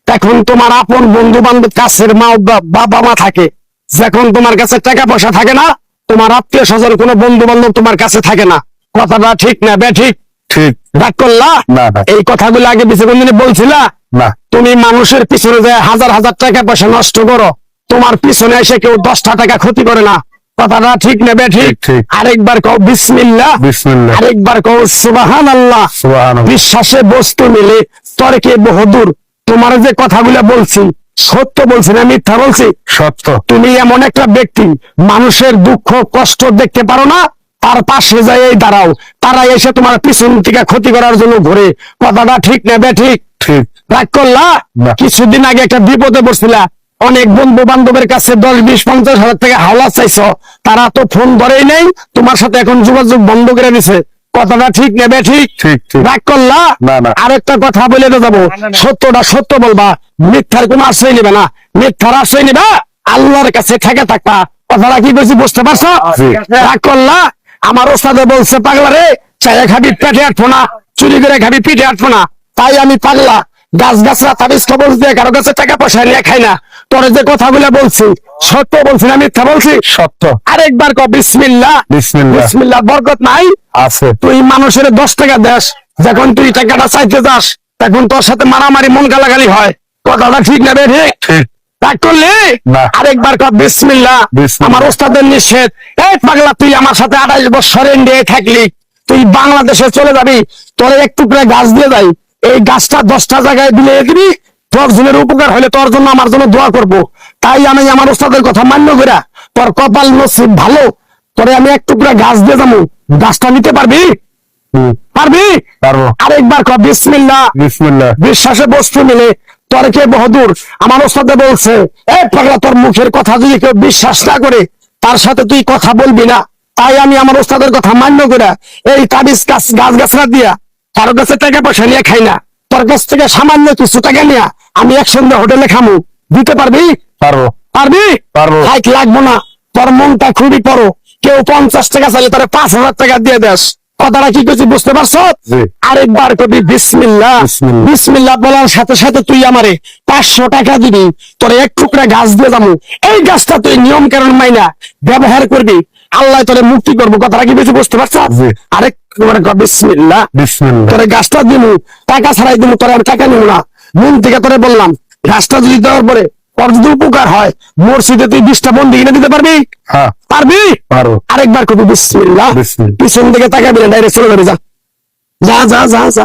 এখন তোমার আপন বন্ধু বান্ধব কাছের মা বাবা মা থাকে, যখন তোমার কাছে টাকা পয়সা থাকে না, তোমার আত্মীয় স্বজন কোনো বন্ধু বান্ধব তোমার কাছে থাকে না। কথাটা ঠিক না বে ঠিক? ঠিক। রাগ করলা? না না এই কথাগুলো আগে পিছিয়ে কোনদিন বলছিলা? না। তুমি মানুষের পিছনে যায় হাজার হাজার টাকা পয়সা নষ্ট করো, তোমার পিছনে এসে কেউ 10টা টাকা ক্ষতি করে না। কথাটা ঠিক না বে ঠিক? ঠিক। আরেকবার কও বিসমিল্লাহ, বিসমিল্লাহ, আরেকবার কও সুবহানাল্লাহ। সুবহানাল্লাহ। বিশ্বাসে বস্তু মিলে তর্কে বহুদূর। তোমার যে কথাগুলো বলছি সত্য বলছি না মিথ্যা বলছি? সত্য। তুমি এমন একটা ব্যক্তি, মানুষের দুঃখ কষ্ট দেখতে পারো না, তার পাশে যাই দাঁড়াও, তারা এসে তোমার পিছন থেকে ক্ষতি করার জন্য ঘুরে। কথাটা ঠিক না বে ঠিক? ঠিক। রাগ করলা? না। কিছুদিন আগে একটা বিপদে পড়ছিলা, অনেক বন্ধু বান্ধবের কাছে 10, 20, 50 হাজার টাকা হাওলা চাইছো, তারা তো ফোন ধরেই নেই, তোমার সাথে এখন যোগাযোগ বন্ধ করে দিছে। কথাটা ঠিক না বে ঠিক? ঠিক ঠিক। রাগ করলা? না না। আরেকটা কথা বলে যাবো, সত্যটা সত্য বলবা, মিথ্যার কোনো আশ্রয় নিবে না। মিথ্যার আশ্রয় নিবা, আল্লাহর কাছে ঠেকে থাকবা। কথাটা কি বলছি বুঝতে পারছো? জি। রাগ করলা? আমার ওস্তাদে বলছে পাগলা রে, চাইলে খাবি পেটে আটবো না, চুরি করে খাবি পিঠে আটবো না। তাই আমি পাগলা, গাছ গাছরা তাবিজ খবর দিয়ে কারো কাছে টাকা পয়সা নিয়ে খাই না। তোর যে কথাগুলো বলছি সত্য বলছি না মিথ্যা বলছি? সত্য। আরেকবার ক বিসমিল্লাহ। বিসমিল্লাহ। বিসমিল্লাহ বরকত নাই? আছে। তুই মানুষের 10 টাকা দেস, যখন তুই টাকাটা চাইতে যাস তখন তোর সাথে মারামারি মন গালাগালি হয়। কথাটা ঠিক না বে ঠিক? ঠিক। রাগ করলে? না। আরেকবার কর বিসমিল্লাহ। বিসমিল্লাহ। আমার ওস্তাদের নিষেধ। এই পাগলা, তুই আমার সাথে 28 বছর ইন্ডিয়ায় থাকলি, তুই বাংলাদেশে চলে যাবি, তোর এক টুকরা গাছ দিয়ে যাই, এই গাছটা 10টা জায়গায় বিলিয়ে দিবি, তোর জনের উপকার হলে তোর জন্য আমার জন্য দোয়া করব। তাই আমি আমার ওস্তাদের কথা মান্য করা, তোর কপাল নসিব ভালো, তোরে আমি এক টুকরা গাছ দিয়ে যাবো, গাছটা নিতে পারবি? পারবি? পারবো। আরেকবার কর বিসমিল্লাহ। বিসমিল্লাহ। বিশ্বাসে বস্তু মিলে তর্কে বহুদূর। আমার ওস্তাদে বলছে, এই পাগলা, তোর মুখের কথা যদি কেউ বিশ্বাস না করে, তার সাথে তুই কথা বলবি না। তাই আমি আমার ওস্তাদের কথা মান্য করে এই তাবিজ গাছ গাছরা দিয়া কারো কাছে টাকা পয়সা নিয়ে খাই না। তোর কাছ থেকে সামান্য কিছু টাকা নিয়ে আমি একসঙ্গে হোটেলে খামু, দিতে পারবি? পারবো। পারবি? পারবো। হাইট লাগবো না, তোর মনটা খুবই বড়। কেউ 50 টাকা চাইলে তোর 5,000 টাকা দিয়ে দেস। কথাটা কি করছি বুঝতে পারছো? জি। আরেকবার কবি বিসমিল্লাহ। বিসমিল্লাহ। বিসমিল্লাহ বলার সাথে সাথে তুই আমারে 500 টাকা দিবি, তোর এক টুকরা গাছ দিয়ে যাবো। এই গাছটা তুই নিয়ম কারণ মাইনা ব্যবহার করবি, আল্লাহ তোরে মুক্তি করবো। কথাটা কি বেশি বুঝতে পারছো? জি। আরেকবার কর বিসমিল্লাহ। বিসমিল্লাহ। তোরে গাছটা দিবো, টাকা ছাড়াই দিবো, তোরে আমি টাকা নিব না, মন থেকে তোরে বললাম। গাছটা যদি দেওয়ার পরে তোর যদি উপকার হয়, মসজিদে তুই 20টা বন্দি কিনে দিতে পারবি? হ্যাঁ পারবি? পারবো। আরেকবার কবি বিসমিল্লাহ। বিসমিল্লাহ। পিছন দিকে তাকাবি না, ডাইরেক্ট চলে যাবি। যা যা যা যা যা।